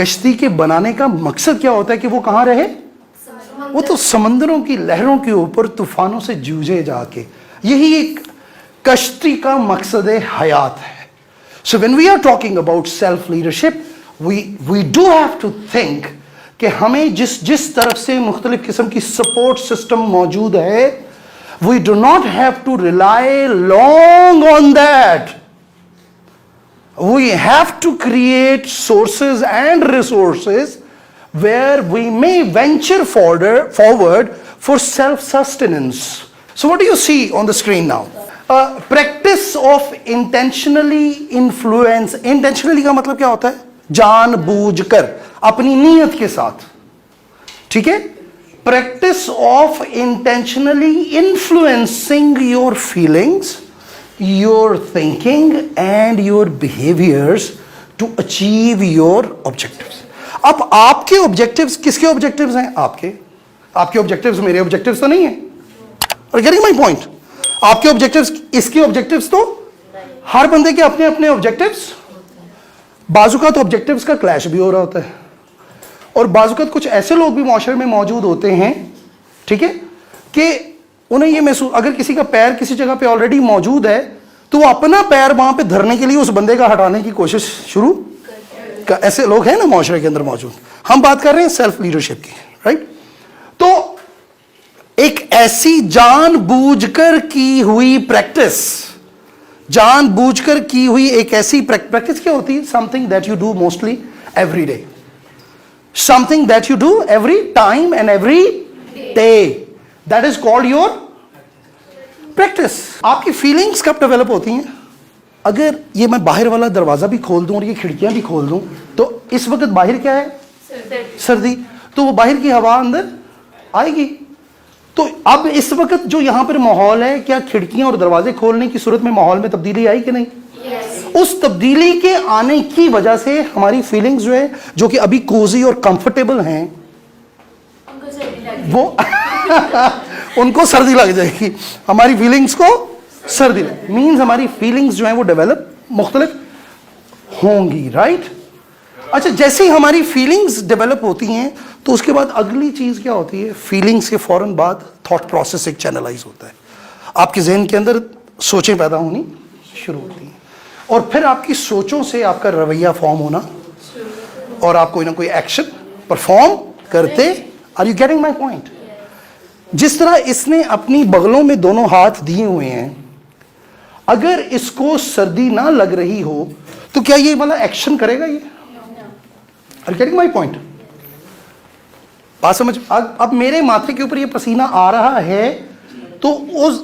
कश्ती के बनाने का मकसद क्या होता है कि वो कहाँ रहे? वो तो समंदरों की लहरों के ऊपर तूफानों से जूझे जाके, यही एक कश्ती का मकसद हयात है। So when we are talking about self leadership, we do have to think कि हमें जिस तरफ से मुख्तलिफ किस्म की सपोर्ट सिस्टम मौजूद है, we do not have to rely long on that. We have to create sources and resources where we may venture forward for self-sustenance. So what do you see on the screen now? Practice of intentionally influence. Intentionally का मतलब क्या होता है? जानबूझकर, अपनी नीयत के साथ, ठीक है? Practice of intentionally influencing your feelings, your thinking and your behaviors to achieve your objectives. अब आपके objectives किसके objectives हैं? आपके objectives मेरे objectives तो नहीं है। Are you getting my point? आपके objectives इसके objectives तो हर बंदे के अपने अपने objectives, बाजू का तो objectives का clash भी हो रहा होता है, और बाजू का कुछ ऐसे लोग भी माशरे में मौजूद होते हैं, ठीक है, कि उन्हें ये महसूस, अगर किसी का पैर किसी जगह पे ऑलरेडी मौजूद है तो वो अपना पैर वहां पे धरने के लिए उस बंदे का हटाने की कोशिश शुरू कर, ऐसे लोग हैं ना माशरे के अंदर मौजूद। हम बात कर रहे हैं सेल्फ लीडरशिप की, राइट? तो एक ऐसी जानबूझकर की हुई प्रैक्टिस, जानबूझकर की हुई एक ऐसी प्रैक्टिस क्या होती है? Something that you do mostly every day, something that you do every time and every day, that is called your practice. आपकी फीलिंग्स कब डेवलप होती हैं? अगर ये मैं बाहर वाला दरवाजा भी खोल दूं और ये खिड़कियां भी खोल दूं, तो इस वक्त बाहर क्या है? सर्दी। तो वो बाहर की हवा अंदर आएगी। तो अब इस वक्त जो यहां पर माहौल है, क्या खिड़कियां और दरवाजे खोलने की सूरत में माहौल में तब्दीली आई कि नहीं? yes. उस तब्दीली के आने की वजह से हमारी फीलिंग्स जो है, जो कि अभी कोजी और कंफर्टेबल हैं, वो उनको सर्दी लग जाएगी। हमारी फीलिंग्स को सर्दी लग, मीन्स हमारी फीलिंग्स जो हैं वो डेवलप मुख्तलिफ होंगी, राइट? अच्छा, जैसे ही हमारी फीलिंग्स डेवलप होती हैं तो उसके बाद अगली चीज क्या होती है? फीलिंग्स के फौरन बाद थॉट प्रोसेस एक चैनलाइज होता है, आपके जहन के अंदर सोचें पैदा होनी शुरू होती हैं, और फिर आपकी सोचों से आपका रवैया फॉर्म होना, और आप कोई ना कोई एक्शन परफॉर्म करते। Are you getting my point? जिस तरह इसने अपनी बगलों में दोनों हाथ दिए हुए हैं, अगर इसको सर्दी ना लग रही हो तो क्या ये वाला एक्शन करेगा? ये are you getting my point? बात समझ? अब मेरे माथे के ऊपर ये पसीना आ रहा है, तो उस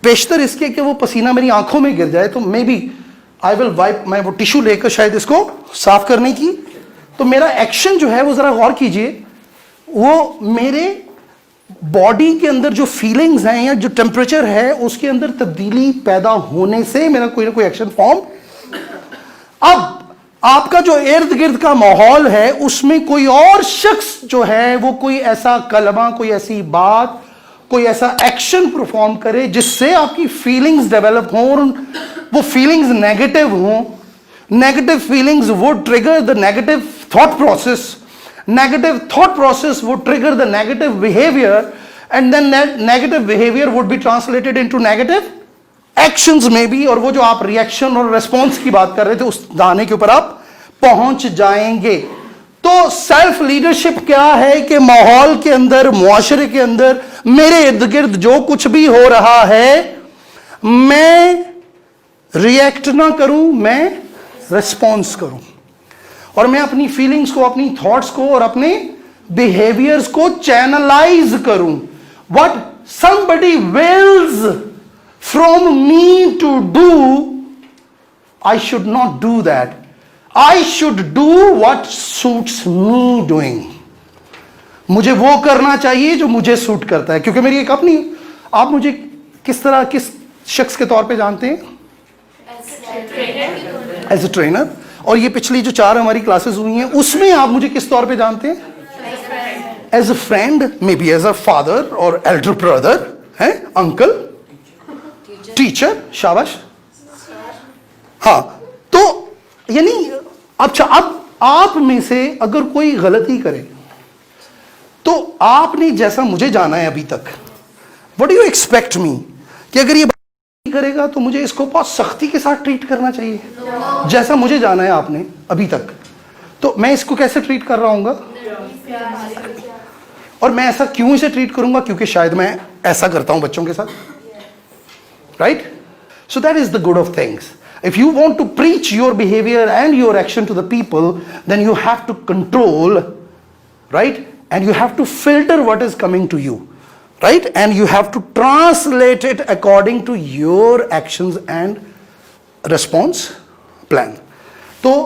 बेशतर इसके कि वो पसीना मेरी आंखों में गिर जाए, तो maybe I will wipe, मैं वो टिश्यू लेकर शायद इसको साफ करने की, तो मेरा एक्शन जो है वो जरा गौर कीजिए, वो मेरे बॉडी के अंदर जो फीलिंग्स हैं या जो टेम्परेचर है उसके अंदर तब्दीली पैदा होने से मेरा कोई ना कोई एक्शन फॉर्म। अब आपका जो इर्द गिर्द का माहौल है उसमें कोई और शख्स जो है वो कोई ऐसा कलमा, कोई ऐसी बात, कोई ऐसा एक्शन परफॉर्म करे जिससे आपकी फीलिंग्स डेवलप हों, और वो फीलिंग्स नेगेटिव हों। Negative feelings would trigger the negative thought process, negative thought process would trigger the negative behavior, and then that negative behavior would be translated into negative actions maybe, और वो जो आप reaction और response की बात कर रहे थे उस दाने के ऊपर आप पहुंच जाएंगे। तो सेल्फ लीडरशिप क्या है कि माहौल के अंदर, मुआशरे के अंदर, मेरे इर्द गिर्द जो कुछ भी हो रहा है, मैं रिएक्ट ना करूं, मैं रिस्पॉन्स करूं, और मैं अपनी फीलिंग्स को, अपनी थॉट्स को और अपने बिहेवियर्स को चैनलाइज करूं। What somebody wills from me to do, I should not do that. I should do what suits me doing. मुझे वो करना चाहिए जो मुझे सूट करता है, क्योंकि मेरी एक अपनी, आप मुझे किस तरह, किस शख्स के तौर पे जानते हैं? As a trainer. और ये पिछली जो 4 हमारी क्लासेस हुई हैं उसमें आप मुझे किस तौर पे जानते हैं? As a friend, maybe as a father और एल्डर ब्रदर, है अंकल, टीचर, शाबाश। हाँ, तो यानी अच्छा, आप में से अगर कोई गलती करे तो आपने जैसा मुझे जाना है अभी तक, what do you expect me, कि अगर ये करेगा तो मुझे इसको बहुत सख्ती के साथ ट्रीट करना चाहिए? जैसा मुझे जाना है आपने अभी तक, तो मैं इसको कैसे ट्रीट कर रहा हूँगा? और मैं ऐसा क्यों इसे ट्रीट करूंगा? क्योंकि शायद मैं ऐसा करता हूं बच्चों के साथ, right? So that is the good of things. If you want to preach your behavior and your action to the people, then you have to control, right? And you have to filter what is coming to you, right? And you have to translate it according to your actions and response plan. तो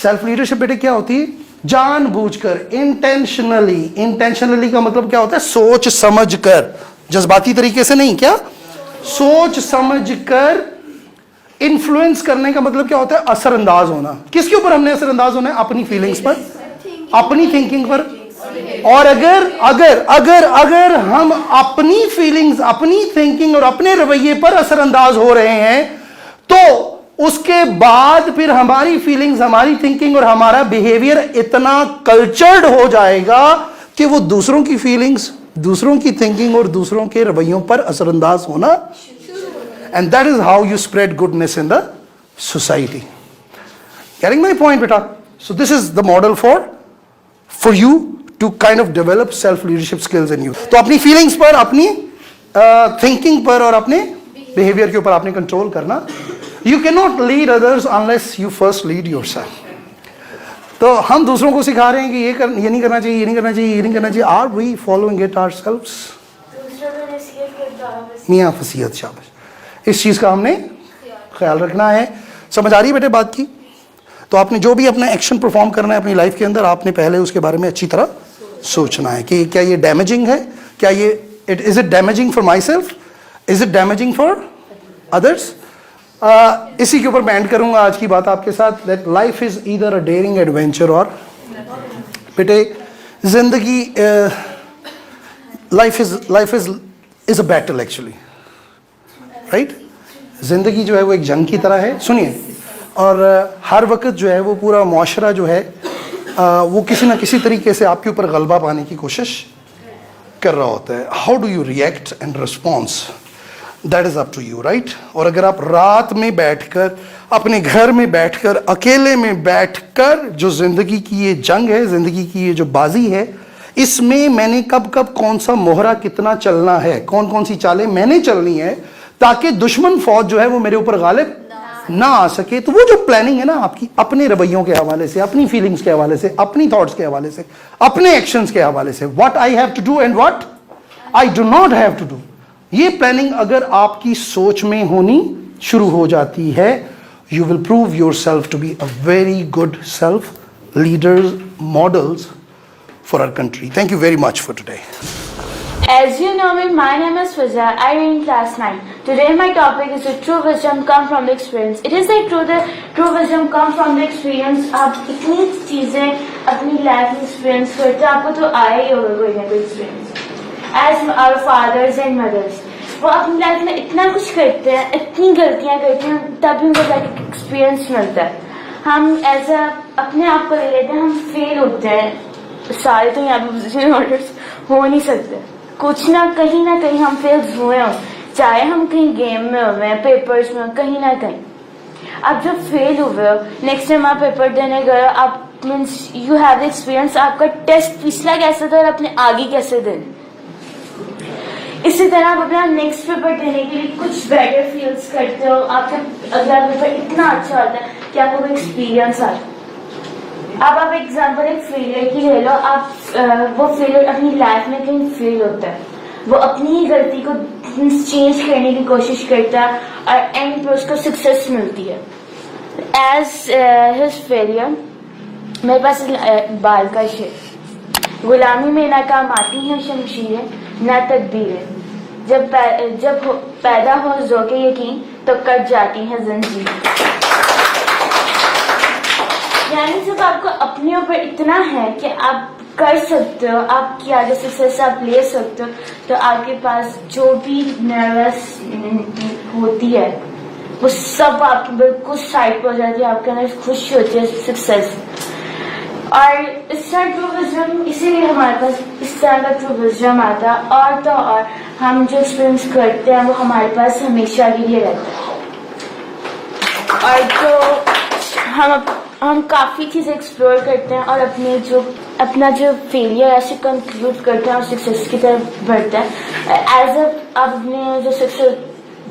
self leadership बेटे क्या होती है? जानबूझकर, intentionally. Intentionally का मतलब क्या होता है? सोच समझकर, जज्बाती तरीके से नहीं. क्या? सोच समझकर. इन्फ्लुएंस करने का मतलब क्या होता है? असरअंदाज होना. किसके ऊपर हमने असरअंदाज होना है? अपनी फीलिंग्स पर, अपनी थिंकिंग पर. और अगर अगर अगर अगर हम अपनी फीलिंग्स, अपनी थिंकिंग और अपने रवैये पर असरअंदाज हो रहे हैं, तो उसके बाद फिर हमारी फीलिंग्स, हमारी थिंकिंग और हमारा बिहेवियर इतना कल्चर्ड हो जाएगा कि वो दूसरों की फीलिंग्स, दूसरों की थिंकिंग और दूसरों के रवैयों पर असरअंदाज होना. And that is how you spread goodness in the society. Getting my point, beta? So this is the model for you to kind of develop self leadership skills in you. तो अपनी feelings पर, अपनी thinking पर और अपने behaviour के ऊपर आपने कंट्रोल करना. You cannot lead others unless you first lead yourself. तो हम दूसरों को सिखा रहे हैं कि ये नहीं करना चाहिए, ये नहीं करना चाहिए, ये नहीं करना चाहिए. Are we following it ourselves? मियाँ फसीहत, शाबाश. इस चीज़ का हमने ख्याल रखना है. समझ आ रही है बेटे बात की? तो आपने जो भी अपना एक्शन परफॉर्म करना है अपनी लाइफ के अंदर, आपने पहले उसके बारे में अच्छी तरह सोचना है कि क्या ये डैमेजिंग है, क्या ये is it damaging for my self, is it damaging for others. इसी के ऊपर मैं एंड करूंगा आज की बात आपके साथ. That life is either a dairying adventure और बेटे जिंदगी, life is a battle actually, right? जिंदगी जो है वो एक जंग की तरह है. सुनिए, और हर वक्त जो है वो पूरा मुआशरा जो है वो किसी ना किसी तरीके से आपके ऊपर गलबा पाने की कोशिश कर रहा होता है. How do you react and response, that is up to you, right? और अगर आप रात में बैठकर, अपने घर में बैठकर, अकेले में बैठकर जो ज़िंदगी की ये जंग है, ज़िंदगी की ये जो बाजी है, इसमें मैंने कब कब कौन सा मोहरा कितना चलना है, कौन कौन सी चालें मैंने चलनी है ताकि दुश्मन फौज जो है वो मेरे ऊपर गालिब ना आ सके. तो वो जो प्लानिंग है ना आपकी, अपने रवैयों के हवाले से, अपनी फीलिंग्स के हवाले से, अपनी थॉट्स के हवाले से, अपने एक्शंस के हवाले से, what I have to do and what I do not have to do, ये प्लानिंग अगर आपकी सोच में होनी शुरू हो जाती है, you will prove your self to be a very good self leaders, models for our country. Thank you very much for today. As you know me, my name is Faiza. I read in class 9. Today my topic is the true wisdom come from the experience. It is like true wisdom come from the experience. आप इतनी चीजें अपनी life में experience करते हो, आपको तो आया ही होगा कोई ना कोई experience. As our fathers and mothers, वो अपनी लाइफ में इतना कुछ करते हैं, इतनी गलतियां करते हैं, तभी उनको जाके एक्सपीरियंस मिलता है. हम ऐसा अपने आप को ले लेते हैं, हम फेल होते हैं. सारे तो यहाँ पे पोजीशन होल्डर्स हो नहीं सकते, कुछ ना कहीं हम फेल हुए हों, चाहे हम कहीं गेम में हुए हैं, पेपर्स में, कहीं ना कहीं. आप जब फेल हुए हो, नेक्स्ट टाइम आप पेपर देने गए, आप मीन्स यू हैव एक्सपीरियंस, आपका टेस्ट पिछला कैसे था और अपने आगे कैसे देने. इसी तरह आप अपना नेक्स्ट पेपर देने के लिए कुछ बेटर फील्स करते हो, आपका अगला पेपर इतना अच्छा होता है कि आपको कोई एक्सपीरियंस आता है. अब आप एग्जाम्पल एक फेलियर की ले लो. आप वो फेलियर अपनी लाइफ में कहीं फेल होता है, वो अपनी ही गलती को चेंज करने की कोशिश करता है और एंड पे उसको सक्सेस मिलती है. एज हिज फेलियर मेरे पास इकबाल का शेर, गुलामी में नाकाम आती हैं शमशीरें ना तदबीरें, जब पैदा हो ज़ौक़े यकीन तो कट जाती हैं जंजीरें. यानी जब आपको अपने ऊपर इतना है कि आप कर सकते हो, आपकी आगे सक्सेस आप ले सकते हो, तो आपके पास जो भी नर्वस होती है वो सब आपकी बिल्कुल साइड पर हो जाती है, आपके अंदर खुशी होती है सक्सेस. और इस तरह ट्रू विजडम इसीलिए हमारे पास इस तरह का ट्रू विजडम आता है, और तो और हम जो एक्सपीरियंस करते हैं वो हमारे पास हमेशा के लिए रहता है। और तो हम काफ़ी चीज़ें एक्सप्लोर करते हैं और अपना जो फेलियर ऐसे कंक्लूड करते हैं और सक्सेस की तरफ बढ़ते हैं। एज अपने जो सक्सेस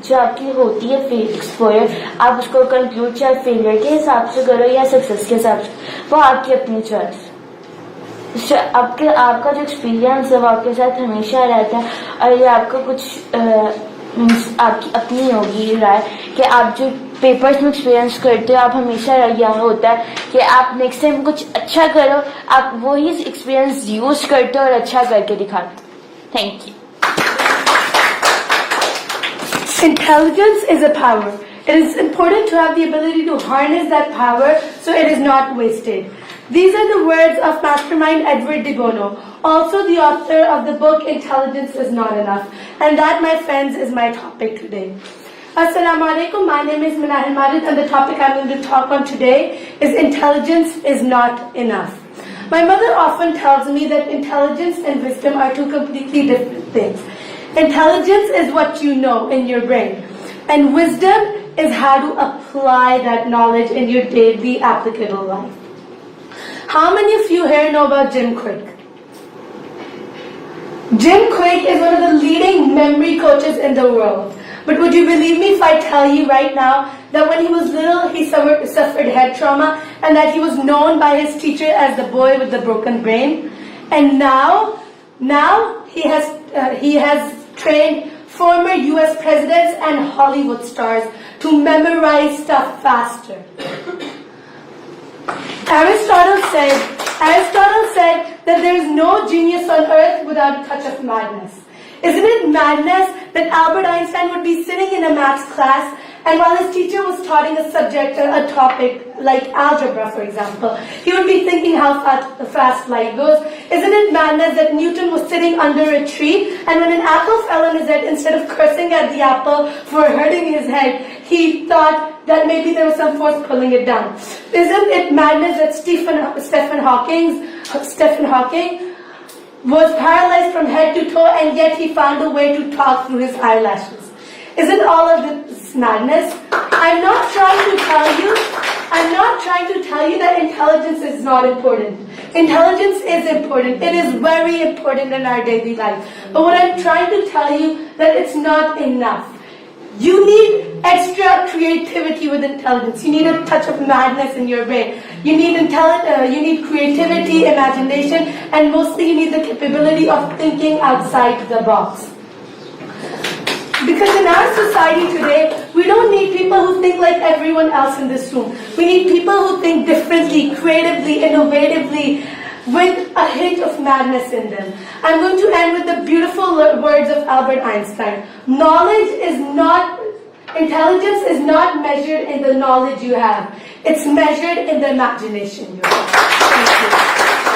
जो आपकी होती है एक्सपोजर, आप उसको कंक्लूड चाहे फेलियर के हिसाब से करो या सक्सेस के हिसाब से, वो आपकी अपनी चॉइस। आपका जो एक्सपीरियंस है वो आपके साथ हमेशा रहता है, और ये आपका कुछ मीन्स आपकी अपनी होगी राय कि आप जो पेपर्स में एक्सपीरियंस करते हो, आप हमेशा यह होता है कि आप नेक्स्ट टाइम कुछ अच्छा करो, आप वही एक्सपीरियंस यूज करते हो और अच्छा करके दिखाते हो। Thank you. Intelligence is a power. It is important to have the ability to harness that power so it is not wasted. These are the words of mastermind Edward de Bono, also the author of the book Intelligence is Not Enough. And that, my friends, is my topic today. Assalamu alaikum, my name is Manahil Majid, and the topic I'm going to talk on today is intelligence is not enough. My mother often tells me that intelligence and wisdom are two completely different things. Intelligence is what you know in your brain, and wisdom is how to apply that knowledge in your daily applicable life. How many of you here know about Jim Quick? Jim Quick is one of the leading memory coaches in the world. But would you believe me if I tell you right now that when he was little, he suffered head trauma, and that he was known by his teacher as the boy with the broken brain? And now he has trained former US presidents and Hollywood stars to memorize stuff faster. Aristotle said that there is no genius on earth without a touch of madness. Isn't it madness that Albert Einstein would be sitting in a maths class, and while his teacher was taught a subject, a topic like algebra, for example, he would be thinking how fast light goes? Isn't it madness that Newton was sitting under a tree, and when an apple fell on his head, instead of cursing at the apple for hurting his head, he thought that maybe there was some force pulling it down? Isn't it madness that Stephen Hawking was paralyzed from head to toe, and yet he found a way to talk through his eyelashes? Isn't all of this madness? I'm not trying to tell you that intelligence is not important. Intelligence is important. It is very important in our daily life. But what I'm trying to tell you that it's not enough. You need extra creativity with intelligence. You need a touch of madness in your brain. You need creativity, imagination, and mostly you need the capability of thinking outside the box. Because in our society today, we don't need people who think like everyone else in this room. We need people who think differently, creatively, innovatively, with a hint of madness in them. I'm going to end with the beautiful words of Albert Einstein. Intelligence is not measured in the knowledge you have. It's measured in the imagination you have. Thank you.